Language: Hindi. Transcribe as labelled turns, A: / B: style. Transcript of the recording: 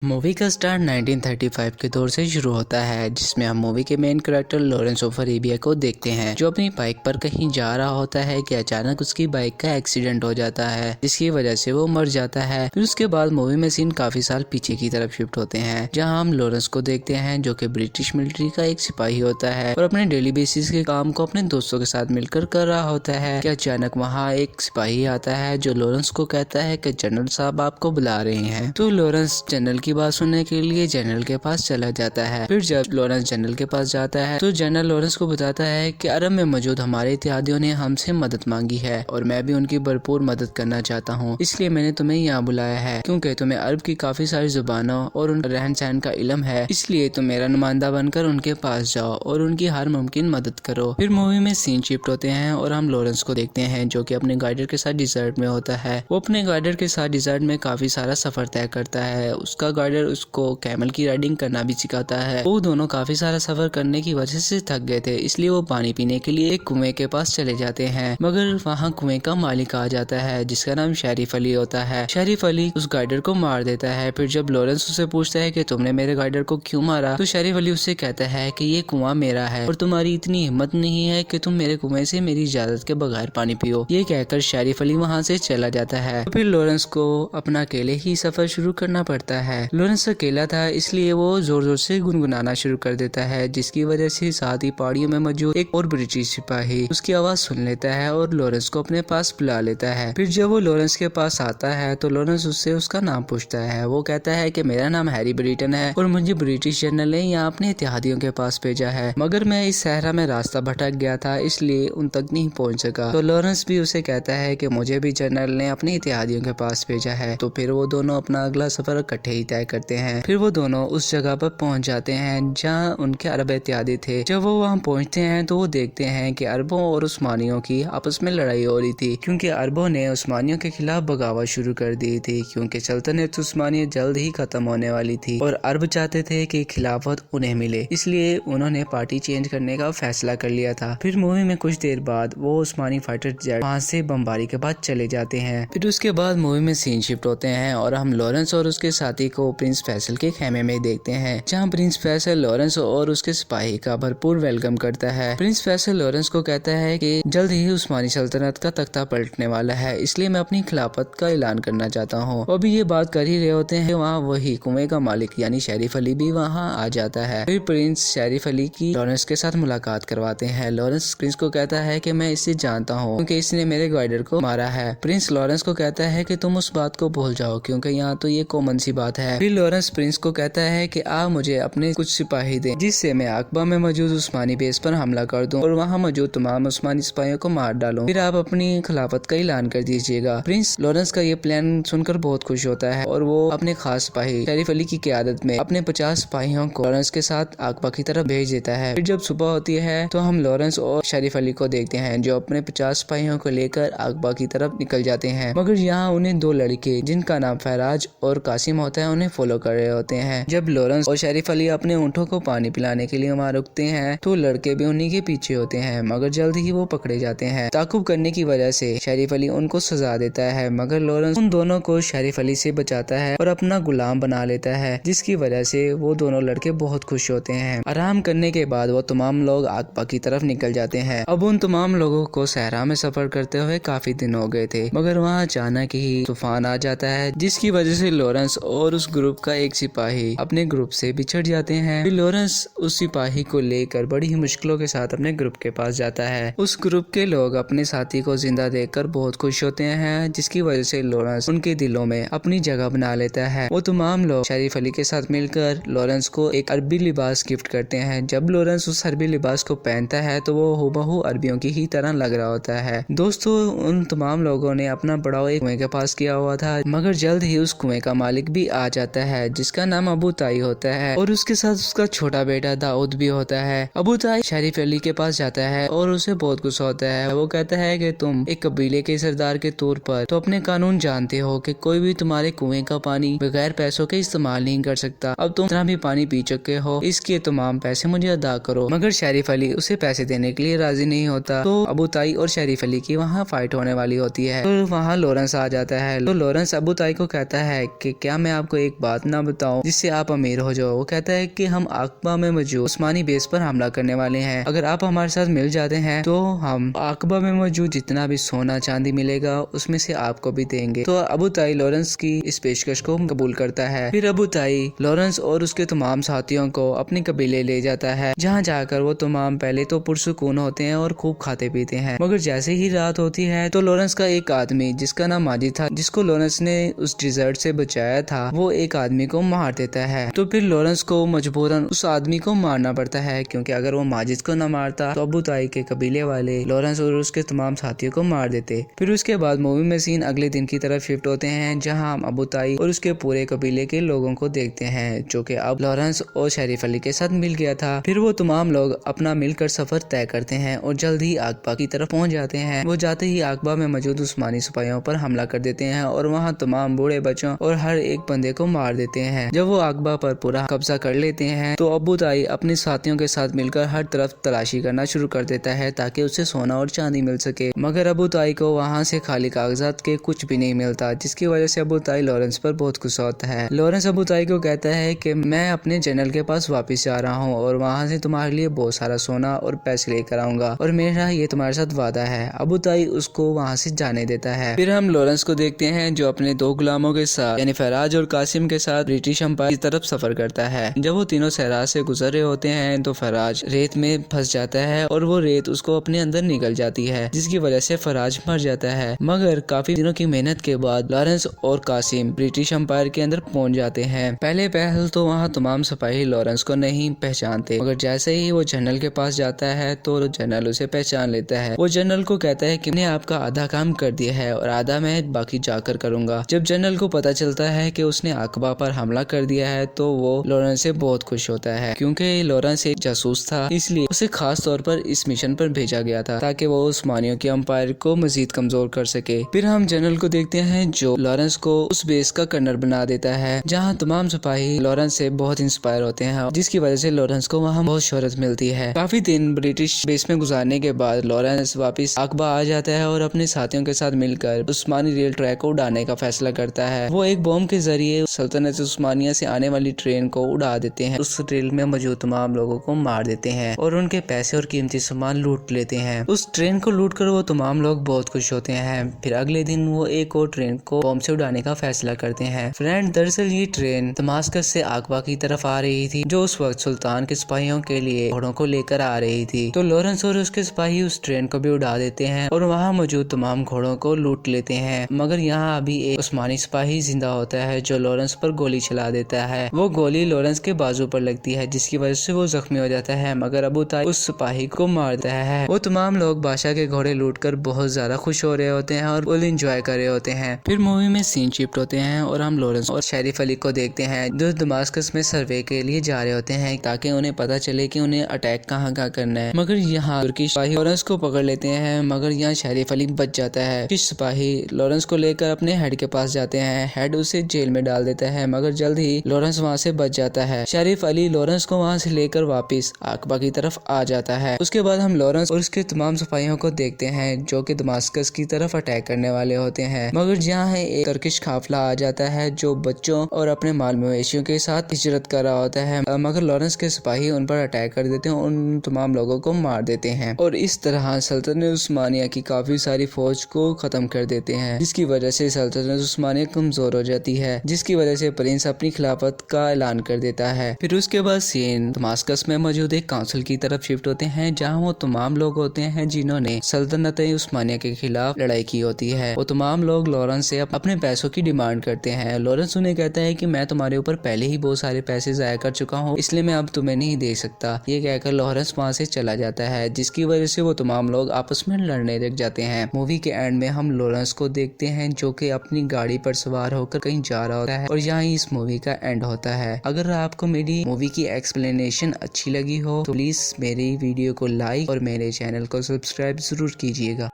A: मूवी का स्टार्ट 1935 के दौर से शुरू होता है, जिसमें हम मूवी के main character Lawrence of Arabia को देखते हैं, जो अपनी बाइक पर कहीं जा रहा होता है कि अचानक उसकी बाइक का एक्सीडेंट हो जाता है, जिसकी वजह से वो मर जाता है। फिर उसके बाद मूवी में सीन काफी साल पीछे की तरफ शिफ्ट होते हैं, जहां हम लॉरेंस को देखते हैं जो कि ब्रिटिश मिलिट्री का एक सिपाही होता है और अपने डेली बेसिस के काम को अपने दोस्तों के साथ मिलकर कर रहा होता है कि अचानक वहाँ एक सिपाही आता है जो लॉरेंस को कहता है कि जनरल साहब आपको बुला रहे हैं। तो लॉरेंस जनरल की बात सुनने के लिए जनरल के पास चला जाता है। फिर जब लॉरेंस जनरल के पास जाता है तो जनरल लॉरेंस को बताता है कि अरब में मौजूद हमारे इत्यादियों ने हमसे मदद मांगी है और मैं भी उनकी भरपूर मदद करना चाहता हूँ, इसलिए मैंने तुम्हें यहाँ बुलाया है क्योंकि तुम्हें अरब की काफी सारी जुबानों और उन रहन सहन का इल्म है, इसलिए तुम मेरा नुमाइंदा बनकर उनके पास जाओ और उनकी हर मुमकिन मदद करो। फिर मूवी में सीन शिफ्ट होते हैं और हम लॉरेंस को देखते हैं जो कि अपने गाइडर के साथ डिजर्ट में होता है। वो अपने गाइडर के साथ डिजर्ट में काफी सारा सफर तय करता है। उसका गाइडर उसको कैमल की राइडिंग करना भी सिखाता है। वो दोनों काफी सारा सफर करने की वजह से थक गए थे, इसलिए वो पानी पीने के लिए एक कुएं के पास चले जाते हैं, मगर वहाँ कुएं का मालिक आ जाता है जिसका नाम शरीफ अली होता है। शरीफ अली उस गाइडर को मार देता है। फिर जब लॉरेंस उससे पूछता है कि तुमने मेरे गाइडर को क्यों मारा, तो शरीफ अली उससे कहता है कि ये कुआं मेरा है और तुम्हारी इतनी हिम्मत नहीं है कि तुम मेरे कुएं से मेरी इजाजत के बगैर पानी पियो। ये कहकर शरीफ अली वहाँ से चला जाता है। तो फिर लॉरेंस को अपना अकेले ही सफर शुरू करना पड़ता है। लॉरेंस अकेला था, इसलिए वो जोर जोर से गुनगुनाना शुरू कर देता है, जिसकी वजह से साथ ही पहाड़ियों में मौजूद एक और ब्रिटिश सिपाही उसकी आवाज सुन लेता है और लॉरेंस को अपने पास बुला लेता है। फिर जब वो लॉरेंस के पास आता है तो लॉरेंस उससे उसका नाम पूछता है। वो कहता है कि मेरा नाम हैरी ब्रिटन है और मुझे ब्रिटिश जनरल ने यहाँ अपने इत्यादियों के पास भेजा है, मगर मैं इस सहरा में रास्ता भटक गया था, इसलिए उन तक नहीं पहुँच सका। तो लॉरेंस भी उसे कहता है कि मुझे भी जनरल ने अपने इत्यादियों के पास भेजा है। तो फिर वो दोनों अपना अगला सफर इकट्ठे ही तय करते हैं। फिर वो दोनों उस जगह पर पहुंच जाते हैं जहां उनके अरब इत्यादि थे। जब वो वहां पहुंचते हैं तो वो देखते हैं कि अरबों और उस्मानियों की आपस में लड़ाई हो रही थी, क्योंकि अरबों ने उस्मानियों के खिलाफ बगावत शुरू कर दी थी, क्योंकि सल्तनत उस्मानिया जल्द ही खत्म होने वाली थी और अरब चाहते थे कि खिलाफत उन्हें मिले, इसलिए उन्होंने पार्टी चेंज करने का फैसला कर लिया था। फिर मूवी में कुछ देर बाद वो उस्मानी फाइटर जेट वहां से बमबारी के बाद चले जाते हैं। फिर उसके बाद मूवी में सीन शिफ्ट होते हैं और हम लॉरेंस और उसके साथी को प्रिंस फैसल के खेमे में देखते हैं, जहां प्रिंस फैसल लॉरेंस और उसके सिपाही का भरपूर वेलकम करता है। प्रिंस फैसल लॉरेंस को कहता है कि जल्द ही उस्मानी सल्तनत का तख्ता पलटने वाला है, इसलिए मैं अपनी खिलाफत का ऐलान करना चाहता हूँ। अभी ये बात कर ही रहे होते हैं, वहाँ वही कुएं का मालिक यानी शरीफ अली भी वहाँ आ जाता है। फिर प्रिंस शरीफ अली की लॉरेंस के साथ मुलाकात करवाते हैं। लॉरेंस प्रिंस को कहता है कि मैं इससे जानता हूँ क्योंकि इसने मेरे गाइडर को मारा है। प्रिंस लॉरेंस को कहता है कि तुम उस बात को भूल जाओ क्योंकि यहाँ तो ये कॉमन सी बात है। फिर लॉरेंस प्रिंस को कहता है कि आप मुझे अपने कुछ सिपाही दें, जिससे मैं अकबा में मौजूद उस्मानी बेस पर हमला कर दूं और वहां मौजूद तमाम उस्मानी सिपाहियों को मार डालूं। फिर आप अपनी खिलाफत का ऐलान कर दीजिएगा। प्रिंस लॉरेंस का ये प्लान सुनकर बहुत खुश होता है और वो अपने खास सिपाही शरीफ अली की क़यादत में अपने 50 सिपाहियों को लॉरेंस के साथ अकबा की तरफ भेज देता है। फिर जब सुबह होती है तो हम लॉरेंस और शरीफ अली को देखते हैं जो अपने 50 सिपाहियों को लेकर अकबा की तरफ निकल जाते हैं, मगर यहाँ उन्हें दो लड़के जिनका नाम फैराज और कासिम होता है उन्हें फॉलो कर रहे होते हैं। जब लॉरेंस और शरीफ अली अपने ऊँटों को पानी पिलाने के लिए वहाँ रुकते हैं तो लड़के भी उन्हीं के पीछे होते हैं, मगर जल्द ही वो पकड़े जाते हैं। ताकुब करने की वजह से शरीफ अली उनको सजा देता है, मगर लॉरेंस उन दोनों को शरीफ अली से बचाता है और अपना गुलाम बना लेता है, जिसकी वजह से वो दोनों लड़के बहुत खुश होते हैं। आराम करने के बाद वो तमाम लोग अकबा की तरफ निकल जाते हैं। अब उन तमाम लोगों को सहरा में सफर करते हुए काफी दिन हो गए थे, मगर वहाँ अचानक ही तूफान आ जाता है, जिसकी वजह से लॉरेंस और उस ग्रुप का एक सिपाही अपने ग्रुप से बिछड़ जाते हैं। फिर लॉरेंस उस सिपाही को लेकर बड़ी ही मुश्किलों के साथ अपने ग्रुप के पास जाता है। उस ग्रुप के लोग अपने साथी को जिंदा देखकर बहुत खुश होते हैं, जिसकी वजह से लॉरेंस उनके दिलों में अपनी जगह बना लेता है। वो तमाम लोग शरीफ अली के साथ मिलकर लॉरेंस को एक अरबी लिबास गिफ्ट करते हैं। जब लॉरेंस उस अरबी लिबास को पहनता है तो वो हूबहू अरबियों की ही तरह लग रहा होता है। दोस्तों, उन तमाम लोगों ने अपना बड़ाव एक कुएं के पास किया हुआ था, मगर जल्द ही उस कुएं का मालिक भी आ जाता है जिसका नाम अबू ताई होता है और उसके साथ उसका छोटा बेटा दाऊद भी होता है। अबू ताई शरीफ अली के पास जाता है और उसे बहुत गुस्सा होता है। वो कहता है कि तुम एक कबीले के सरदार के तौर पर तो अपने कानून जानते हो कि कोई भी तुम्हारे कुएं का पानी बगैर पैसों के इस्तेमाल नहीं कर सकता। अब तुम इतना भी पानी पी चुके हो, इसके तमाम पैसे मुझे अदा करो। मगर शरीफ अली उसे पैसे देने के लिए राजी नहीं होता। तो अबू ताई और शरीफ अली की वहाँ फाइट होने वाली होती है। तो वहाँ लॉरेंस आ जाता है। तो लॉरेंस अबू ताई को कहता है कि क्या मैं आपको एक बात ना बताऊं जिससे आप अमीर हो जाओ। वो कहता है कि हम आकबा में मौजूद उस्मानी बेस पर हमला करने वाले हैं। अगर आप हमारे साथ मिल जाते हैं तो हम आकबा में मौजूद जितना भी सोना चांदी मिलेगा उसमें से आपको भी देंगे। तो अबू ताई लॉरेंस की इस पेशकश को कबूल करता है। फिर अबू ताई लॉरेंस और उसके तमाम साथियों को अपने कबीले ले जाता है, जहाँ जाकर वो तमाम पहले तो पुरसुकून होते हैं और खूब खाते पीते हैं। मगर जैसे ही रात होती है तो लॉरेंस का एक आदमी जिसका नाम माजिद था, जिसको लॉरेंस ने उस डिजर्ट से बचाया था, वो एक आदमी को मार देता है। तो फिर लॉरेंस को मजबूरन उस आदमी को मारना पड़ता है, क्योंकि अगर वो माजिद को न मारता तो अबू ताई के कबीले वाले लॉरेंस और उसके तमाम साथियों को मार देते। फिर उसके बाद मूवी में सीन अगले दिन की तरफ शिफ्ट होते हैं, जहाँ हम अबू ताई और उसके पूरे कबीले के लोगों को देखते हैं, जो कि अब लॉरेंस और शरीफ अली के साथ मिल गया था। फिर वो तमाम लोग अपना मिलकर सफर तय करते हैं और जल्द ही आकबा की तरफ पहुंच जाते हैं। वो जाते ही आकबा में मौजूद उस्मानी सिपाहियों पर हमला कर देते हैं और वहाँ तमाम बूढ़े बच्चों और हर एक बंदे को मार देते हैं। जब वो आकबा पर पूरा कब्जा कर लेते हैं तो अबू ताई अपने साथियों के साथ मिलकर हर तरफ तलाशी करना शुरू कर देता है ताकि उसे सोना और चांदी मिल सके। मगर अबू ताई को वहाँ से खाली कागजात के कुछ भी नहीं मिलता, जिसकी वजह से अबू ताई लॉरेंस पर बहुत गुस्सा होता है। लॉरेंस अबू ताई को कहता है कि मैं अपने जनरल के पास वापस जा रहा हूँ और वहाँ से तुम्हारे लिए बहुत सारा सोना और पैसे लेकर आऊंगा और मेरा ये तुम्हारे साथ वादा है। अबू ताई उसको वहाँ से जाने देता है। फिर हम लॉरेंस को देखते हैं जो अपने दो गुलामों के साथ यानी फराज और कासिम के साथ ब्रिटिश एम्पायर की तरफ सफर करता है। जब वो तीनों सहरा से गुजर रहे होते हैं तो फराज रेत में फंस जाता है और वो रेत उसको अपने अंदर निकल जाती है, जिसकी वजह से फराज मर जाता है। मगर काफी दिनों की मेहनत के बाद लॉरेंस और कासिम ब्रिटिश एम्पायर के अंदर पहुंच जाते हैं। पहले पहल तो वहाँ तमाम सिपाही लॉरेंस को नहीं पहचानते, मगर जैसे ही वो जनरल के पास जाता है तो जनरल उसे पहचान लेता है। वो जनरल को कहता है कि मैंने आपका आधा काम कर दिया है और आधा मैं बाकी जाकर करूंगा। जब जनरल को पता चलता है कि उसने आकबा पर हमला कर दिया है तो वो लॉरेंस से बहुत खुश होता है, क्योंकि लॉरेंस एक जासूस था, इसलिए उसे खास तौर पर इस मिशन पर भेजा गया था ताकि वो उस्मानियों के एम्पायर को मजीद कमजोर कर सके। फिर हम जनरल को देखते हैं जो लॉरेंस को उस बेस का कर्नल बना देता है, जहाँ तमाम सिपाही लॉरेंस से बहुत इंस्पायर होते हैं, जिसकी वजह से लॉरेंस को वहाँ बहुत शोहरत मिलती है। काफी दिन ब्रिटिश बेस में गुजारने के बाद लॉरेंस वापस आकबा आ जाता है और अपने साथियों के साथ मिलकर उस्मानी रेल ट्रैक को उड़ाने का फैसला करता है। वो एक बॉम्ब के जरिए सल्तनत उस्मानिया से आने वाली ट्रेन को उड़ा देते हैं, उस रेल में मौजूद तमाम लोगों को मार देते हैं और उनके पैसे और कीमती सामान लूट लेते हैं। उस ट्रेन को लूट कर वो तमाम लोग बहुत खुश होते हैं। फिर अगले दिन वो एक और ट्रेन को बॉम्ब से उड़ाने का फैसला करते हैं। फ्रेंड, दरअसल ये ट्रेन दमास्कस से आकबा की तरफ आ रही थी, जो उस वक्त सुल्तान के सिपाहियों के लिए घोड़ों को लेकर आ रही थी। तो लॉरेंस और उसके सिपाही उस ट्रेन को भी उड़ा देते हैं और वहाँ मौजूद तमाम घोड़ों को लूट लेते हैं। मगर यहाँ अभी एक उस्मानी सिपाही जिंदा होता है जो लॉरेंस पर गोली चला देता है। वो गोली लॉरेंस के बाजू पर लगती है, जिसकी वजह से वो जख्मी हो जाता है, मगर अबू ताई उस सिपाही को मार देता है। वो तमाम लोग बादशाह के घोड़े लूटकर बहुत ज्यादा खुश हो रहे होते हैं और फुल एंजॉय कर रहे होते हैं। फिर मूवी में सीन शिफ्ट होते हैं और हम लॉरेंस और शरीफ अली को देखते हैं जो दमास्कस में सर्वे के लिए जा रहे होते हैं ताकि उन्हें पता चले कि उन्हें अटैक कहाँ करना है। मगर यहाँ तुर्की सिपाही लॉरेंस को पकड़ लेते हैं, मगर यहाँ शरीफ अली बच जाता है। कुछ सिपाही लॉरेंस को लेकर अपने हेड के पास जाते हैं। हेड उसे जेल में डाल देता है, मगर जल्द ही लॉरेंस वहाँ से बच जाता है। शरीफ अली लॉरेंस को वहाँ से लेकर वापस आकबा की तरफ आ जाता है। उसके बाद हम लॉरेंस और उसके तमाम सिपाहियों को देखते हैं जो कि दमास्कस की तरफ अटैक करने वाले होते हैं, मगर यहाँ एक टर्किश काफिला आ जाता है जो बच्चों और अपने माल मवेशियों के साथ हिजरत कर रहा होता है, मगर लॉरेंस के सिपाही उन पर अटैक कर देते हैं, उन तमाम लोगों को मार देते हैं और इस तरह सल्तनत उस्मानिया की काफी सारी फौज को खत्म कर देते हैं, जिसकी वजह से सल्तनत उस्मानिया कमजोर हो जाती है, जिसकी वजह से प्रिंस अपनी खिलाफत का ऐलान कर देता है। फिर उसके बाद सीन दमास्कस में मौजूद एक काउंसिल की तरफ शिफ्ट होते हैं, जहाँ वो तमाम लोग होते हैं जिन्होंने सल्तनत उस्मानिया के खिलाफ लड़ाई की होती है। वो तमाम लोग लॉरेंस से अपने पैसों की डिमांड करते हैं। लॉरेंस उन्हें कहता है कि मैं तुम्हारे ऊपर पहले ही बहुत सारे पैसे जाया कर चुका हूँ, इसलिए मैं अब तुम्हें नहीं दे सकता। ये कहकर लॉरेंस वहाँ से चला जाता है, जिसकी वजह से वो तमाम लोग आपस में लड़ने लग जाते हैं। मूवी के एंड में हम लॉरेंस को देखते हैं जो कि अपनी गाड़ी पर सवार होकर कहीं जा रहा होता है और यहाँ इस मूवी का एंड होता है। अगर आपको मेरी मूवी की एक्सप्लेनेशन अच्छी लगी हो तो प्लीज मेरी वीडियो को लाइक और मेरे चैनल को सब्सक्राइब जरूर कीजिएगा।